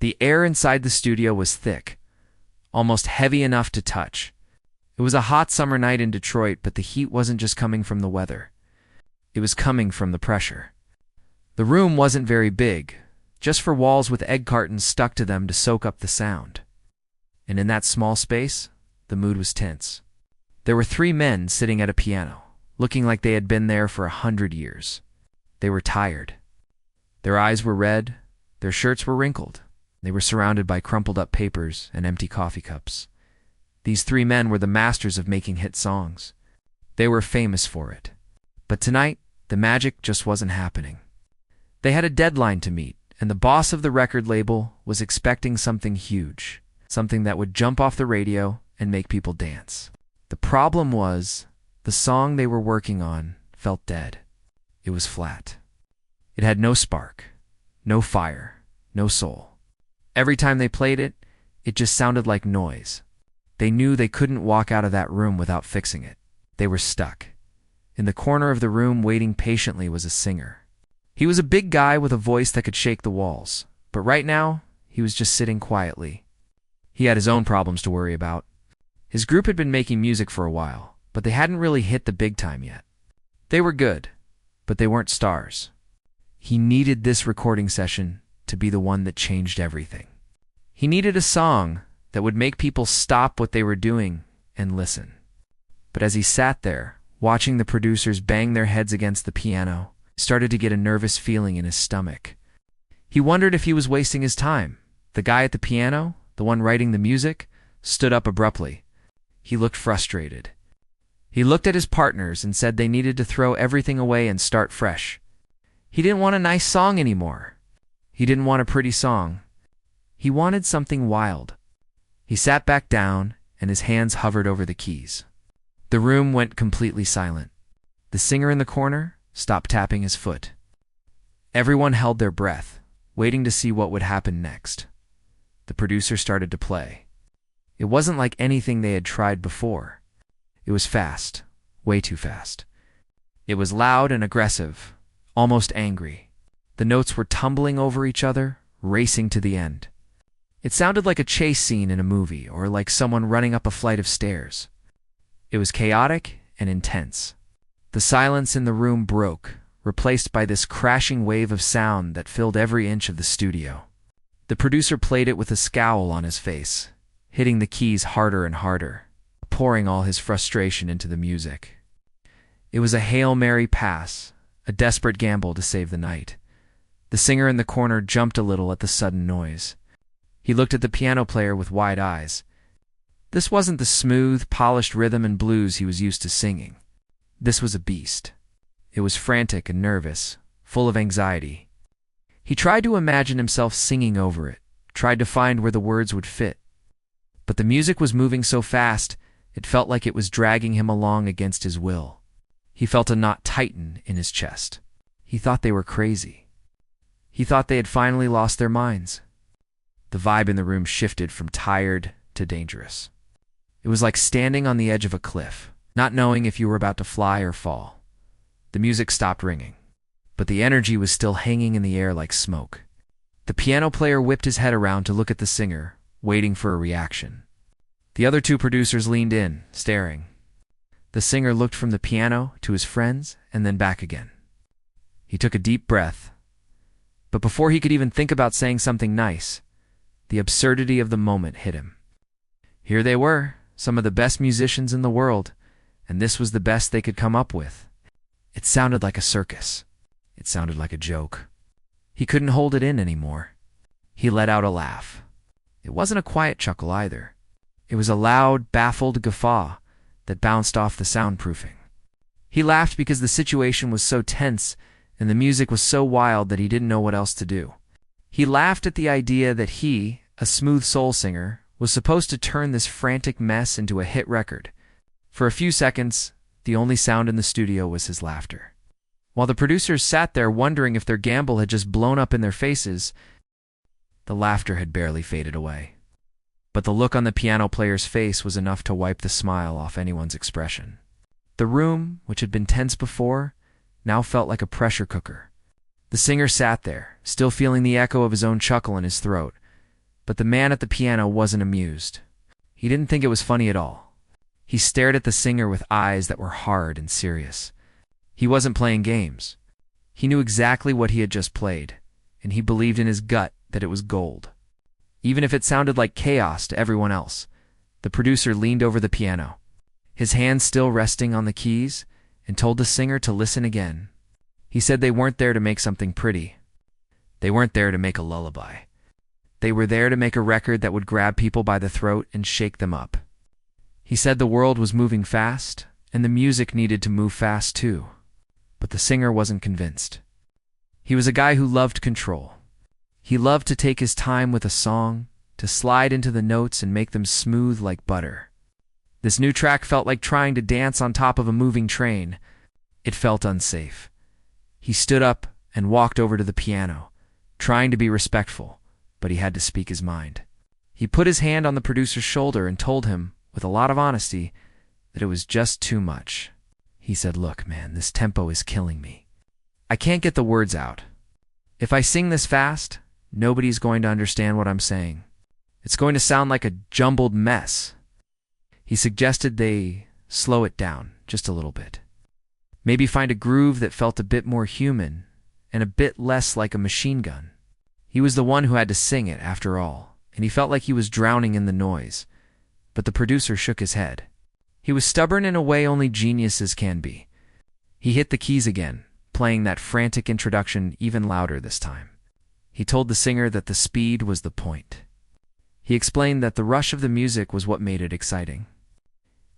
The air inside the studio was thick, almost heavy enough to touch. It was a hot summer night in Detroit, but the heat wasn't just coming from the weather. It was coming from the pressure. The room wasn't very big, just for walls with egg cartons stuck to them to soak up the sound. And in that small space, the mood was tense. There were 3 men sitting at a piano, looking like they had been there for 100 years. They were tired. Their eyes were red, their shirts were wrinkled. They were surrounded by crumpled up papers and empty coffee cups. These 3 men were the masters of making hit songs. They were famous for it. But tonight, the magic just wasn't happening. They had a deadline to meet, and the boss of the record label was expecting something huge, something that would jump off the radio and make people dance. The problem was, the song they were working on felt dead. It was flat. It had no spark, no fire, no soul. Every time they played it, it just sounded like noise. They knew they couldn't walk out of that room without fixing it. They were stuck. In the corner of the room, waiting patiently, was a singer. He was a big guy with a voice that could shake the walls, but right now, he was just sitting quietly. He had his own problems to worry about. His group had been making music for a while, but they hadn't really hit the big time yet. They were good, but they weren't stars. He needed this recording session to be the one that changed everything. He needed a song that would make people stop what they were doing and listen. But as he sat there, watching the producers bang their heads against the piano, he started to get a nervous feeling in his stomach. He wondered if he was wasting his time. The guy at the piano, the one writing the music, stood up abruptly. He looked frustrated. He looked at his partners and said they needed to throw everything away and start fresh. He didn't want a nice song anymore. He didn't want a pretty song. He wanted something wild. He sat back down, and his hands hovered over the keys. The room went completely silent. The singer in the corner stopped tapping his foot. Everyone held their breath, waiting to see what would happen next. The producer started to play. It wasn't like anything they had tried before. It was fast, way too fast. It was loud and aggressive, almost angry. The notes were tumbling over each other, racing to the end. It sounded like a chase scene in a movie, or like someone running up a flight of stairs. It was chaotic and intense. The silence in the room broke, replaced by this crashing wave of sound that filled every inch of the studio. The producer played it with a scowl on his face, hitting the keys harder and harder, pouring all his frustration into the music. It was a Hail Mary pass, a desperate gamble to save the night. The singer in the corner jumped a little at the sudden noise. He looked at the piano player with wide eyes. This wasn't the smooth, polished rhythm and blues he was used to singing. This was a beast. It was frantic and nervous, full of anxiety. He tried to imagine himself singing over it, tried to find where the words would fit. But the music was moving so fast, it felt like it was dragging him along against his will. He felt a knot tighten in his chest. He thought they were crazy. He thought they had finally lost their minds. The vibe in the room shifted from tired to dangerous. It was like standing on the edge of a cliff, not knowing if you were about to fly or fall. The music stopped ringing, but the energy was still hanging in the air like smoke. The piano player whipped his head around to look at the singer, waiting for a reaction. The other 2 producers leaned in, staring. The singer looked from the piano to his friends and then back again. He took a deep breath, but before he could even think about saying something nice, the absurdity of the moment hit him. Here they were, some of the best musicians in the world, and this was the best they could come up with. It sounded like a circus. It sounded like a joke. He couldn't hold it in anymore. He let out a laugh. It wasn't a quiet chuckle either. It was a loud, baffled guffaw that bounced off the soundproofing. He laughed because the situation was so tense and the music was so wild that he didn't know what else to do. He laughed at the idea that he, a smooth soul singer, was supposed to turn this frantic mess into a hit record. For a few seconds, the only sound in the studio was his laughter. While the producers sat there wondering if their gamble had just blown up in their faces, the laughter had barely faded away. But the look on the piano player's face was enough to wipe the smile off anyone's expression. The room, which had been tense before, now felt like a pressure cooker. The singer sat there, still feeling the echo of his own chuckle in his throat, But the man at the piano wasn't amused. He didn't think it was funny at all. He stared at the singer with eyes that were hard and serious. He wasn't playing games. He knew exactly what he had just played, and he believed in his gut that it was gold. Even if it sounded like chaos to everyone else. The producer leaned over the piano, his hands still resting on the keys, and told the singer to listen again. He said they weren't there to make something pretty. They weren't there to make a lullaby. They were there to make a record that would grab people by the throat and shake them up. He said the world was moving fast, and the music needed to move fast too. But the singer wasn't convinced. He was a guy who loved control. He loved to take his time with a song, to slide into the notes and make them smooth like butter. This new track felt like trying to dance on top of a moving train. It felt unsafe. He stood up and walked over to the piano, trying to be respectful, but he had to speak his mind. He put his hand on the producer's shoulder and told him, with a lot of honesty, that it was just too much. He said, "Look, man, this tempo is killing me. I can't get the words out. If I sing this fast, nobody's going to understand what I'm saying. It's going to sound like a jumbled mess." He suggested they slow it down just a little bit. Maybe find a groove that felt a bit more human and a bit less like a machine gun. He was the one who had to sing it, after all, and he felt like he was drowning in the noise. But the producer shook his head. He was stubborn in a way only geniuses can be. He hit the keys again, playing that frantic introduction even louder this time. He told the singer that the speed was the point. He explained that the rush of the music was what made it exciting.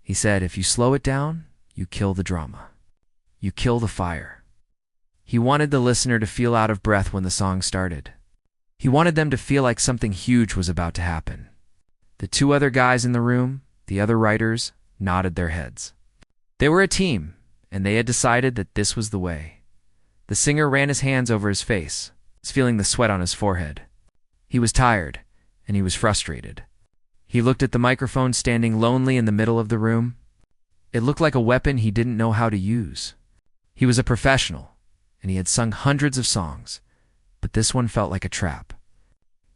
He said, if you slow it down, you kill the drama. You kill the fire. He wanted the listener to feel out of breath when the song started. He wanted them to feel like something huge was about to happen. The two other guys in the room, the other writers, nodded their heads. They were a team, and they had decided that this was the way. The singer ran his hands over his face, feeling the sweat on his forehead. He was tired, and he was frustrated. He looked at the microphone standing lonely in the middle of the room. It looked like a weapon he didn't know how to use. He was a professional, and he had sung hundreds of songs, but this one felt like a trap.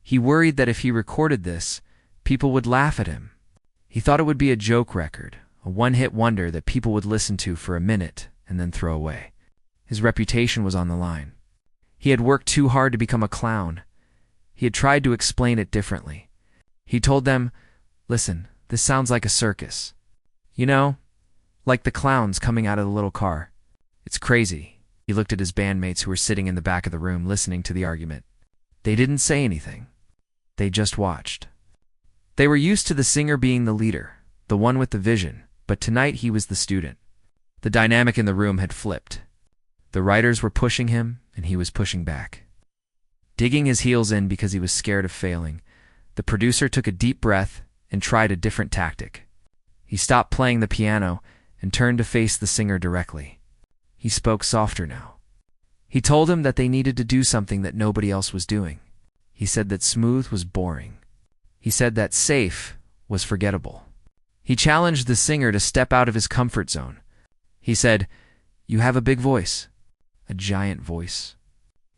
He worried that if he recorded this, people would laugh at him. He thought it would be a joke record, a one-hit wonder that people would listen to for a minute and then throw away. His reputation was on the line. He had worked too hard to become a clown. He had tried to explain it differently. He told them, "Listen, this sounds like a circus. You know, like the clowns coming out of the little car. It's crazy." He looked at his bandmates who were sitting in the back of the room listening to the argument. They didn't say anything. They just watched. They were used to the singer being the leader, the one with the vision, but tonight he was the student. The dynamic in the room had flipped. The writers were pushing him, and he was pushing back. Digging his heels in because he was scared of failing, the producer took a deep breath and tried a different tactic. He stopped playing the piano and turned to face the singer directly. He spoke softer now. He told him that they needed to do something that nobody else was doing. He said that smooth was boring. He said that safe was forgettable. He challenged the singer to step out of his comfort zone. He said, "You have a big voice, a giant voice.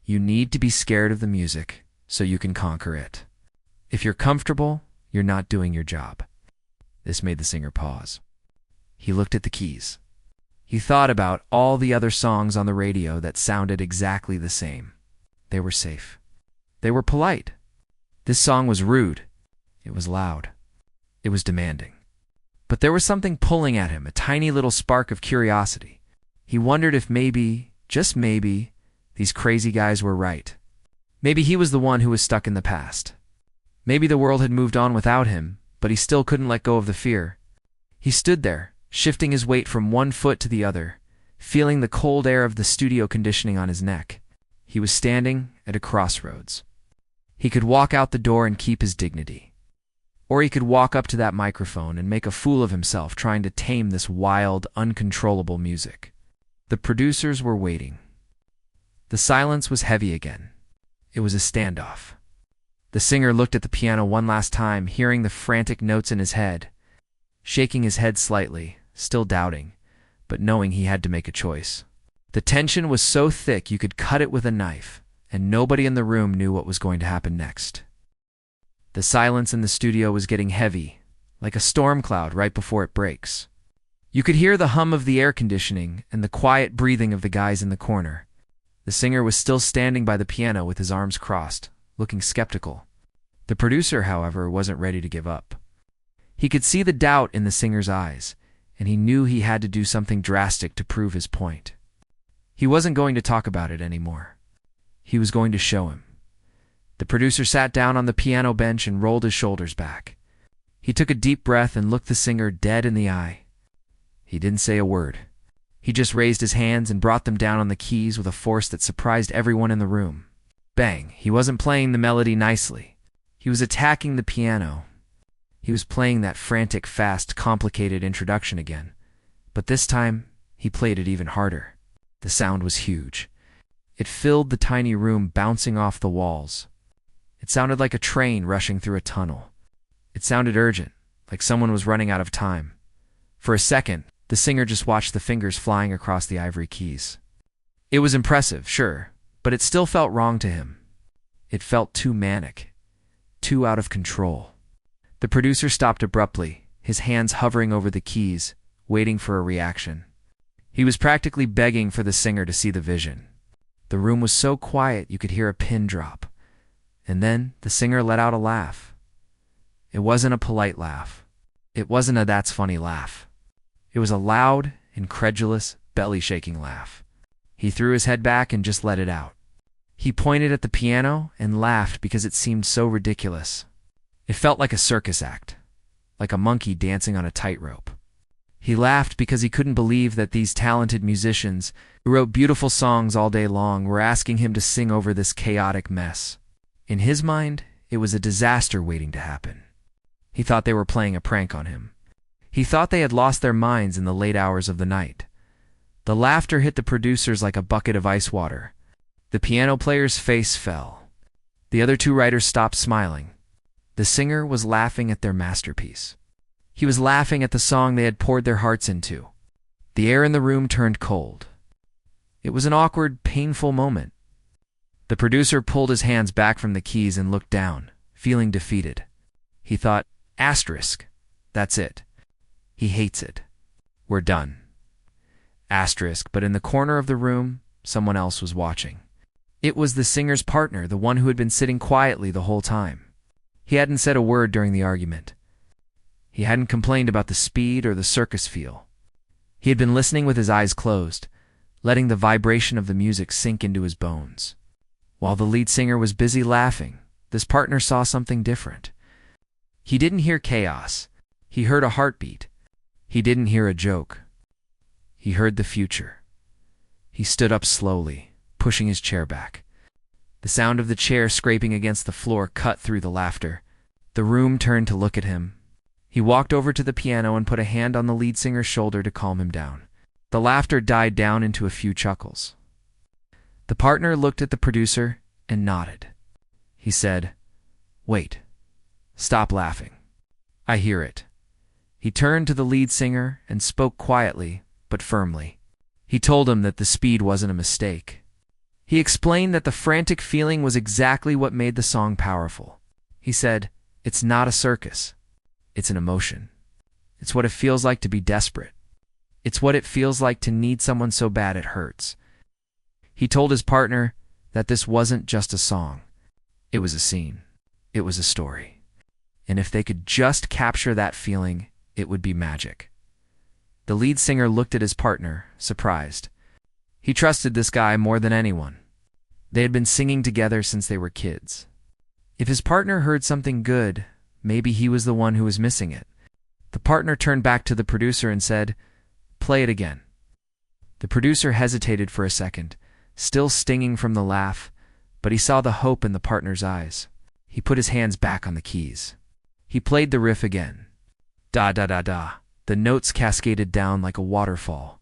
You need to be scared of the music so you can conquer it. If you're comfortable, you're not doing your job." This made the singer pause. He looked at the keys. He thought about all the other songs on the radio that sounded exactly the same. They were safe. They were polite. This song was rude. It was loud. It was demanding. But there was something pulling at him, a tiny little spark of curiosity. He wondered if maybe, just maybe, these crazy guys were right. Maybe he was the one who was stuck in the past. Maybe the world had moved on without him, but he still couldn't let go of the fear. He stood there, shifting his weight from one foot to the other, feeling the cold air of the studio conditioning on his neck. He was standing at a crossroads. He could walk out the door and keep his dignity. Or he could walk up to that microphone and make a fool of himself trying to tame this wild, uncontrollable music. The producers were waiting. The silence was heavy again. It was a standoff. The singer looked at the piano one last time, hearing the frantic notes in his head, shaking his head slightly, still doubting, but knowing he had to make a choice. The tension was so thick you could cut it with a knife, and nobody in the room knew what was going to happen next. The silence in the studio was getting heavy, like a storm cloud right before it breaks. You could hear the hum of the air conditioning and the quiet breathing of the guys in the corner. The singer was still standing by the piano with his arms crossed, looking skeptical. The producer, however, wasn't ready to give up. He could see the doubt in the singer's eyes, and he knew he had to do something drastic to prove his point. He wasn't going to talk about it anymore. He was going to show him. The producer sat down on the piano bench and rolled his shoulders back. He took a deep breath and looked the singer dead in the eye. He didn't say a word. He just raised his hands and brought them down on the keys with a force that surprised everyone in the room. Bang! He wasn't playing the melody nicely. He was attacking the piano. He was playing that frantic, fast, complicated introduction again. But this time, he played it even harder. The sound was huge. It filled the tiny room, bouncing off the walls. It sounded like a train rushing through a tunnel. It sounded urgent, like someone was running out of time. For a second, the singer just watched the fingers flying across the ivory keys. It was impressive, sure, but it still felt wrong to him. It felt too manic, too out of control. The producer stopped abruptly, his hands hovering over the keys, waiting for a reaction. He was practically begging for the singer to see the vision. The room was so quiet you could hear a pin drop. And then the singer let out a laugh. It wasn't a polite laugh. It wasn't a "that's funny" laugh. It was a loud, incredulous, belly-shaking laugh. He threw his head back and just let it out. He pointed at the piano and laughed because it seemed so ridiculous. It felt like a circus act, like a monkey dancing on a tightrope. He laughed because he couldn't believe that these talented musicians, who wrote beautiful songs all day long, were asking him to sing over this chaotic mess. In his mind, it was a disaster waiting to happen. He thought they were playing a prank on him. He thought they had lost their minds in the late hours of the night. The laughter hit the producers like a bucket of ice water. The piano player's face fell. The other two writers stopped smiling. The singer was laughing at their masterpiece. He was laughing at the song they had poured their hearts into. The air in the room turned cold. It was an awkward, painful moment. The producer pulled his hands back from the keys and looked down, feeling defeated. He thought, asterisk, that's it. He hates it. We're done. Asterisk, but in the corner of the room, someone else was watching. It was the singer's partner, the one who had been sitting quietly the whole time. He hadn't said a word during the argument. He hadn't complained about the speed or the circus feel. He had been listening with his eyes closed, letting the vibration of the music sink into his bones. While the lead singer was busy laughing, this partner saw something different. He didn't hear chaos. He heard a heartbeat. He didn't hear a joke. He heard the future. He stood up slowly, pushing his chair back. The sound of the chair scraping against the floor cut through the laughter. The room turned to look at him. He walked over to the piano and put a hand on the lead singer's shoulder to calm him down. The laughter died down into a few chuckles. The partner looked at the producer and nodded. He said, "Wait. Stop laughing. I hear it." He turned to the lead singer and spoke quietly, but firmly. He told him that the speed wasn't a mistake. He explained that the frantic feeling was exactly what made the song powerful. He said, "It's not a circus. It's an emotion. It's what it feels like to be desperate. It's what it feels like to need someone so bad it hurts." He told his partner that this wasn't just a song. It was a scene. It was a story. And if they could just capture that feeling, it would be magic. The lead singer looked at his partner, surprised. He trusted this guy more than anyone. They had been singing together since they were kids. If his partner heard something good, maybe he was the one who was missing it. The partner turned back to the producer and said, "Play it again." The producer hesitated for a second, still stinging from the laugh, but he saw the hope in the partner's eyes. He put his hands back on the keys. He played the riff again. Da da da da. The notes cascaded down like a waterfall.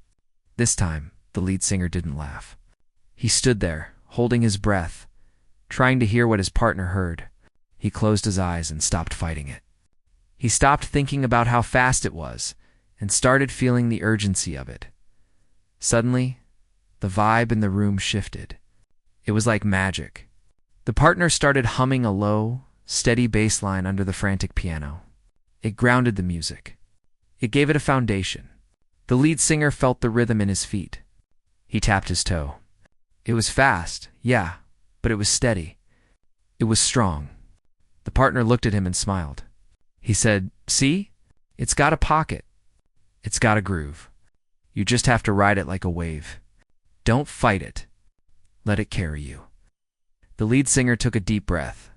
This time, the lead singer didn't laugh. He stood there, holding his breath, trying to hear what his partner heard. He closed his eyes and stopped fighting it. He stopped thinking about how fast it was and started feeling the urgency of it. Suddenly, the vibe in the room shifted. It was like magic. The partner started humming a low, steady bass line under the frantic piano. It grounded the music. It gave it a foundation. The lead singer felt the rhythm in his feet. He tapped his toe. It was fast, yeah, but it was steady. It was strong. The partner looked at him and smiled. He said, "See? It's got a pocket. It's got a groove. You just have to ride it like a wave. Don't fight it. Let it carry you." The lead singer took a deep breath.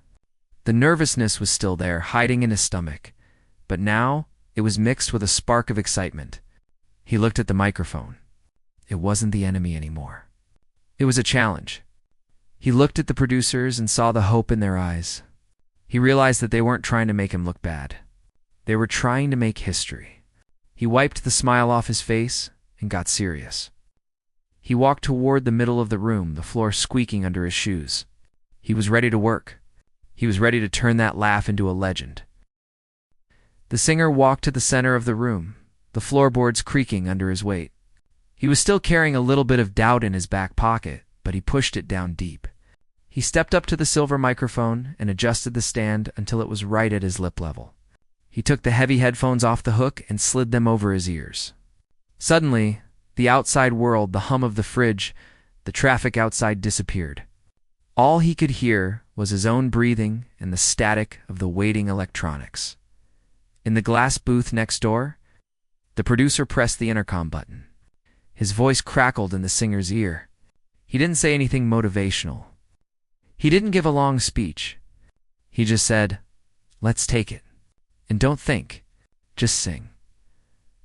The nervousness was still there, hiding in his stomach, but now it was mixed with a spark of excitement. He looked at the microphone. It wasn't the enemy anymore. It was a challenge. He looked at the producers and saw the hope in their eyes. He realized that they weren't trying to make him look bad. They were trying to make history. He wiped the smile off his face and got serious. He walked toward the middle of the room, the floor squeaking under his shoes. He was ready to work. He was ready to turn that laugh into a legend. The singer walked to the center of the room, the floorboards creaking under his weight. He was still carrying a little bit of doubt in his back pocket, but he pushed it down deep. He stepped up to the silver microphone and adjusted the stand until it was right at his lip level. He took the heavy headphones off the hook and slid them over his ears. Suddenly, the outside world, the hum of the fridge, the traffic outside disappeared. All he could hear was his own breathing and the static of the waiting electronics. In the glass booth next door, the producer pressed the intercom button. His voice crackled in the singer's ear. He didn't say anything motivational. He didn't give a long speech. He just said, "Let's take it. And don't think. Just sing."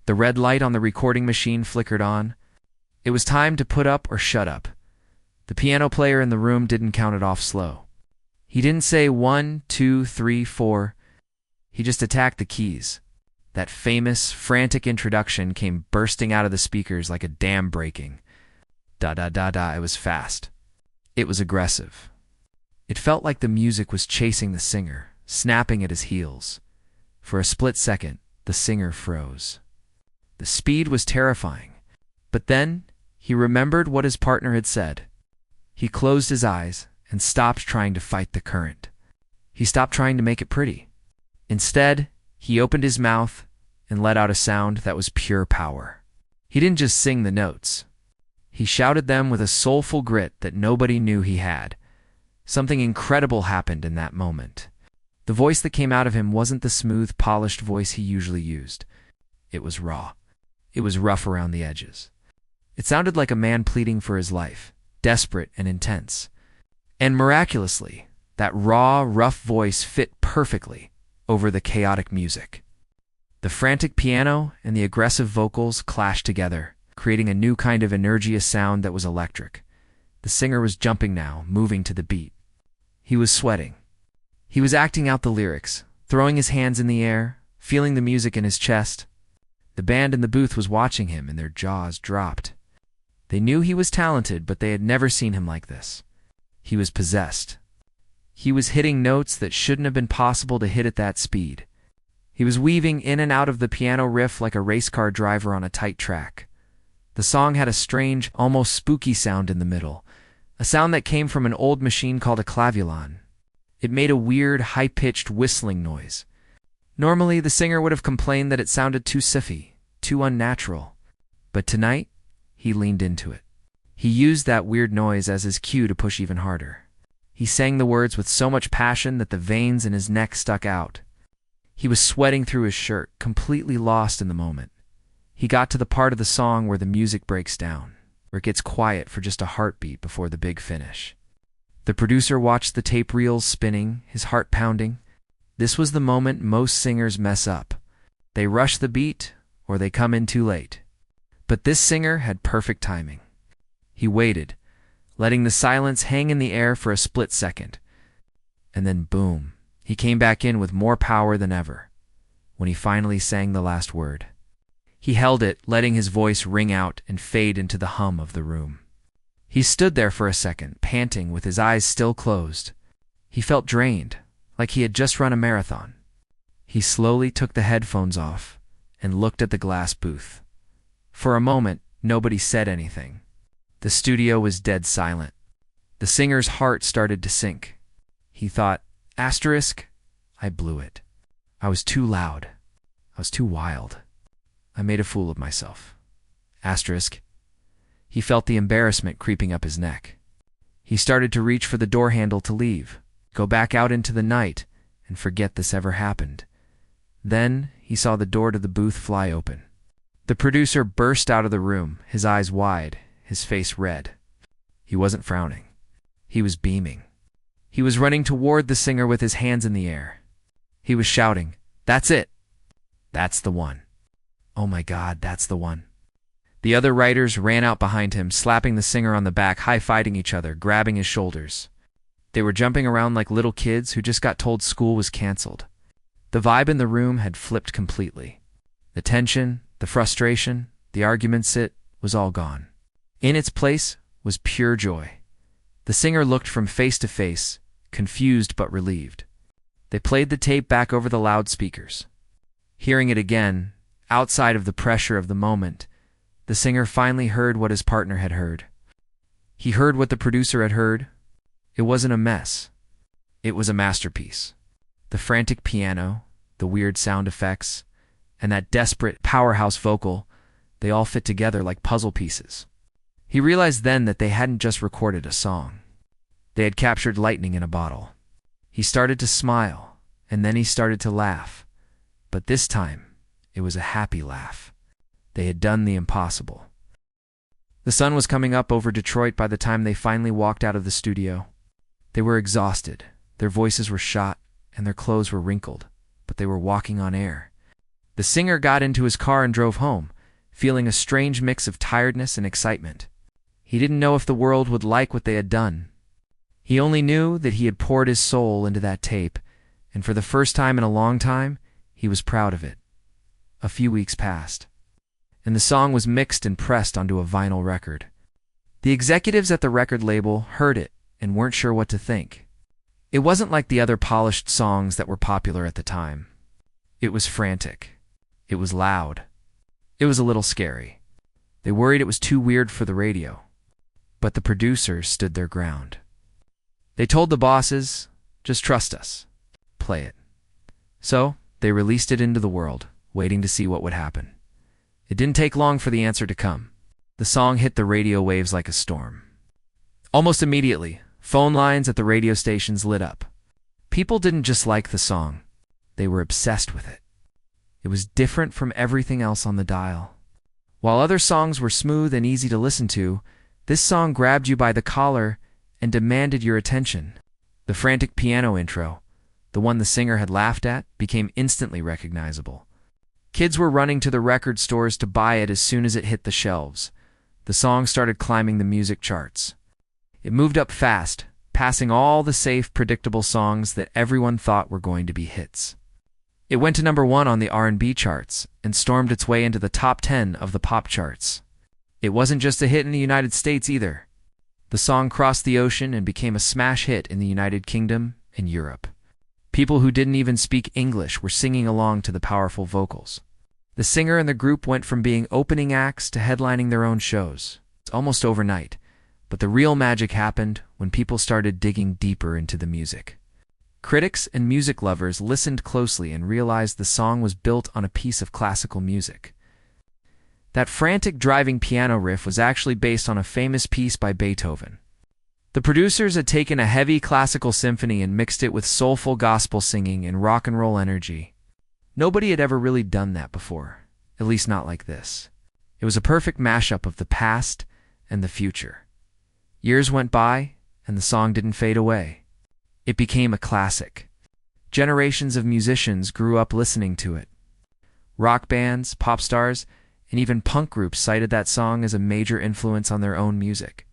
The red light on the recording machine flickered on. It was time to put up or shut up. The piano player in the room didn't count it off slow. He didn't say 1, 2, 3, 4. He just attacked the keys. That famous, frantic introduction came bursting out of the speakers like a dam breaking. Da-da-da-da, it was fast. It was aggressive. It felt like the music was chasing the singer, snapping at his heels. For a split second, the singer froze. The speed was terrifying. But then, he remembered what his partner had said. He closed his eyes and stopped trying to fight the current. He stopped trying to make it pretty. Instead, he opened his mouth and let out a sound that was pure power. He didn't just sing the notes. He shouted them with a soulful grit that nobody knew he had. Something incredible happened in that moment. The voice that came out of him wasn't the smooth, polished voice he usually used. It was raw. It was rough around the edges. It sounded like a man pleading for his life, desperate and intense. And miraculously, that raw, rough voice fit perfectly over the chaotic music. The frantic piano and the aggressive vocals clashed together, creating a new kind of energy, a sound that was electric. The singer was jumping now, moving to the beat. He was sweating. He was acting out the lyrics, throwing his hands in the air, feeling the music in his chest. The band in the booth was watching him, and their jaws dropped. They knew he was talented, but they had never seen him like this. He was possessed. He was hitting notes that shouldn't have been possible to hit at that speed. He was weaving in and out of the piano riff like a race car driver on a tight track. The song had a strange, almost spooky sound in the middle, a sound that came from an old machine called a clavulon. It made a weird, high-pitched whistling noise. Normally, the singer would have complained that it sounded too siffy, too unnatural. But tonight, he leaned into it. He used that weird noise as his cue to push even harder. He sang the words with so much passion that the veins in his neck stuck out. He was sweating through his shirt, completely lost in the moment. He got to the part of the song where the music breaks down, where it gets quiet for just a heartbeat before the big finish. The producer watched the tape reels spinning, his heart pounding. This was the moment most singers mess up. They rush the beat, or they come in too late. But this singer had perfect timing. He waited, letting the silence hang in the air for a split second. And then boom, he came back in with more power than ever, when he finally sang the last word. He held it, letting his voice ring out and fade into the hum of the room. He stood there for a second, panting with his eyes still closed. He felt drained, like he had just run a marathon. He slowly took the headphones off and looked at the glass booth. For a moment, nobody said anything. The studio was dead silent. The singer's heart started to sink. He thought, asterisk, I blew it. I was too loud. I was too wild. I made a fool of myself. Asterisk. He felt the embarrassment creeping up his neck. He started to reach for the door handle to leave, go back out into the night, and forget this ever happened. Then he saw the door to the booth fly open. The producer burst out of the room, his eyes wide, his face red. He wasn't frowning. He was beaming. He was running toward the singer with his hands in the air. He was shouting, "That's it! That's the one! Oh my God, that's the one!" The other writers ran out behind him, slapping the singer on the back, high-fiving each other, grabbing his shoulders. They were jumping around like little kids who just got told school was canceled. The vibe in the room had flipped completely. The tension, the frustration, the arguments, it was all gone. In its place was pure joy. The singer looked from face to face, confused but relieved. They played the tape back over the loudspeakers. Hearing it again, outside of the pressure of the moment, the singer finally heard what his partner had heard. He heard what the producer had heard. It wasn't a mess. It was a masterpiece. The frantic piano, the weird sound effects, and that desperate powerhouse vocal, they all fit together like puzzle pieces. He realized then that they hadn't just recorded a song. They had captured lightning in a bottle. He started to smile, and then he started to laugh. But this time, it was a happy laugh. They had done the impossible. The sun was coming up over Detroit by the time they finally walked out of the studio. They were exhausted, their voices were shot, and their clothes were wrinkled, but they were walking on air. The singer got into his car and drove home, feeling a strange mix of tiredness and excitement. He didn't know if the world would like what they had done. He only knew that he had poured his soul into that tape, and for the first time in a long time, he was proud of it. A few weeks passed, and the song was mixed and pressed onto a vinyl record. The executives at the record label heard it and weren't sure what to think. It wasn't like the other polished songs that were popular at the time. It was frantic. It was loud. It was a little scary. They worried it was too weird for the radio. But the producers stood their ground. They told the bosses, "Just trust us. Play it." So they released it into the world, waiting to see what would happen. It didn't take long for the answer to come. The song hit the radio waves like a storm. Almost immediately, phone lines at the radio stations lit up. People didn't just like the song. They were obsessed with it. It was different from everything else on the dial. While other songs were smooth and easy to listen to, this song grabbed you by the collar and demanded your attention. The frantic piano intro, the one the singer had laughed at, became instantly recognizable. Kids were running to the record stores to buy it as soon as it hit the shelves. The song started climbing the music charts. It moved up fast, passing all the safe, predictable songs that everyone thought were going to be hits. It went to number 1 on the R&B charts and stormed its way into the top 10 of the pop charts. It wasn't just a hit in the United States either. The song crossed the ocean and became a smash hit in the United Kingdom and Europe. People who didn't even speak English were singing along to the powerful vocals. The singer and the group went from being opening acts to headlining their own shows. It's almost overnight, but the real magic happened when people started digging deeper into the music. Critics and music lovers listened closely and realized the song was built on a piece of classical music. That frantic driving piano riff was actually based on a famous piece by Beethoven. The producers had taken a heavy classical symphony and mixed it with soulful gospel singing and rock and roll energy. Nobody had ever really done that before, at least not like this. It was a perfect mashup of the past and the future. Years went by, and the song didn't fade away. It became a classic. Generations of musicians grew up listening to it. Rock bands, pop stars, and even punk groups cited that song as a major influence on their own music.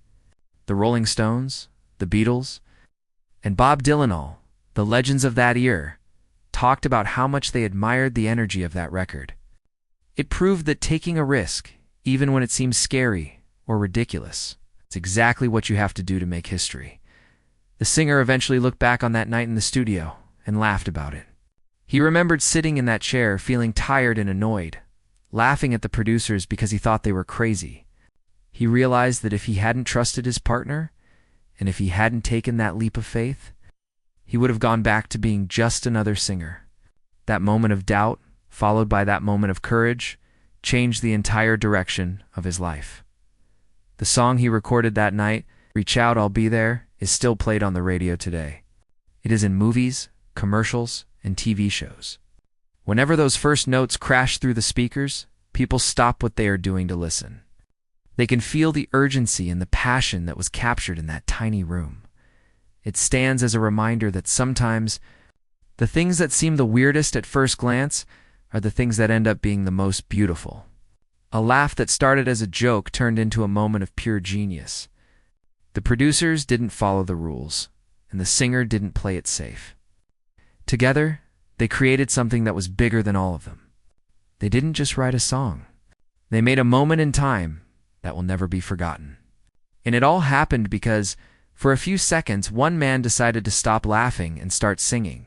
The Rolling Stones, the Beatles, and Bob Dylan, all the legends of that era, talked about how much they admired the energy of that record. It proved that taking a risk, even when it seems scary or ridiculous, it's exactly what you have to do to make history. The singer eventually looked back on that night in the studio and laughed about it. He remembered sitting in that chair feeling tired and annoyed, laughing at the producers because he thought they were crazy. He realized that if he hadn't trusted his partner, and if he hadn't taken that leap of faith, he would have gone back to being just another singer. That moment of doubt, followed by that moment of courage, changed the entire direction of his life. The song he recorded that night, "Reach Out, I'll Be There," is still played on the radio today. It is in movies, commercials, and TV shows. Whenever those first notes crash through the speakers, people stop what they are doing to listen. They can feel the urgency and the passion that was captured in that tiny room. It stands as a reminder that sometimes the things that seem the weirdest at first glance are the things that end up being the most beautiful. A laugh that started as a joke turned into a moment of pure genius. The producers didn't follow the rules, and the singer didn't play it safe. Together, they created something that was bigger than all of them. They didn't just write a song. They made a moment in time that will never be forgotten. And it all happened because, for a few seconds, one man decided to stop laughing and start singing.